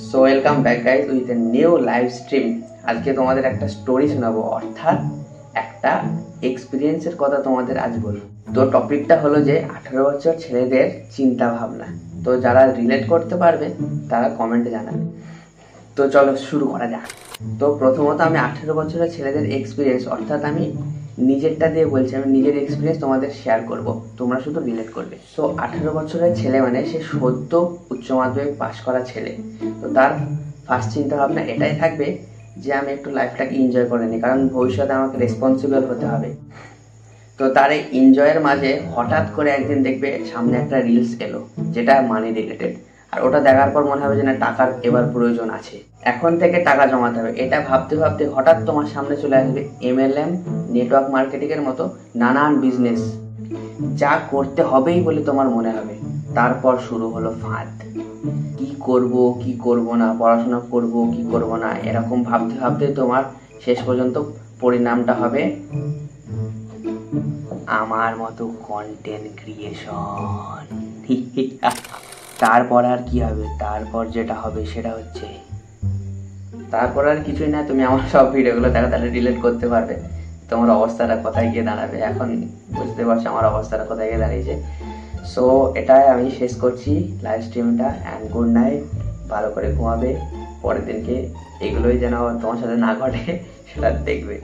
So welcome back guys with a new live stream. আজকে তোমাদের একটা স্টোরি শোনাবো, অর্থাৎ একটা এক্সপিরিয়েন্সের কথা তোমাদের আজ বলবো। তো টপিকটা হলো যে 18 বছর ছেলেদের চিন্তা ভাবনা। তো যারা রিলেট করতে পারবে তারা কমেন্টে জানাবে। তো চলো শুরু করা যাক। তো প্রথমত আমি 18 বছরের ছেলেদের এক্সপিরিয়েন্স, অর্থাৎ আমি নিজেরটা দিয়ে বলছি, আমি নিজের এক্সপিরিয়েন্স তোমাদের শেয়ার করব, তোমরা শুধু রিলেট করবে। সো 18 বছরের ছেলে মানে সে সদ্য উচ্চ মাধ্যমিক পাশ করা ছেলে। তো তার ফার্স্ট চিন্তা ভাবনা এটাই থাকবে যে আমি একটু লাইফটাকে এনজয় করে নিই, কারণ ভবিষ্যতে আমাকে রেসপন্সিবল হতে হবে। তো তার এই এনজয়ের মাঝে হঠাৎ করে একদিন দেখবে সামনে একটা রিলস এলো যেটা মানি রিলেটেড, আর ওটা দেখার পর মনে হবে যে না, টাকার এবার প্রয়োজন আছে, এখন থেকে টাকা জমাতে হবে। এটা ভাবতে ভাবতে হঠাৎ তোমার সামনে চলে আসবে MLM, নেটওয়ার্ক মার্কেটিং এর মতো নানান বিজনেস, যা করতে হবেই বলে তোমার মনে হবে। তারপর শুরু হলো ফাঁদ। কি করব কি করব না, পড়াশোনা করব কি করব না, এরকম ভাবতে ভাবতে তোমার শেষ পর্যন্ত পরিণামটা হবে আমার মতো কন্টেন্ট ক্রিয়েশন। তারপর আর কি হবে? তারপর যেটা হবে সেটা হচ্ছে, তারপর আর কিছুই না, তুমি আমার সব ভিডিওগুলো দেখো, তাহলে রিলেট করতে পারবে তোমার অবস্থাটা কোথায় গিয়ে দাঁড়াবে। এখন বুঝতে পারছো আমার অবস্থাটা কোথায় গিয়ে দাঁড়িয়েছে। সো এটাই আমি শেষ করছি লাইভ স্ট্রিমটা, অ্যান্ড গুড নাইট। ভালো করে ঘুমাবে, পরের দিনকে এগুলোই যেন তোমার সাথে না ঘটে সেটা দেখবে।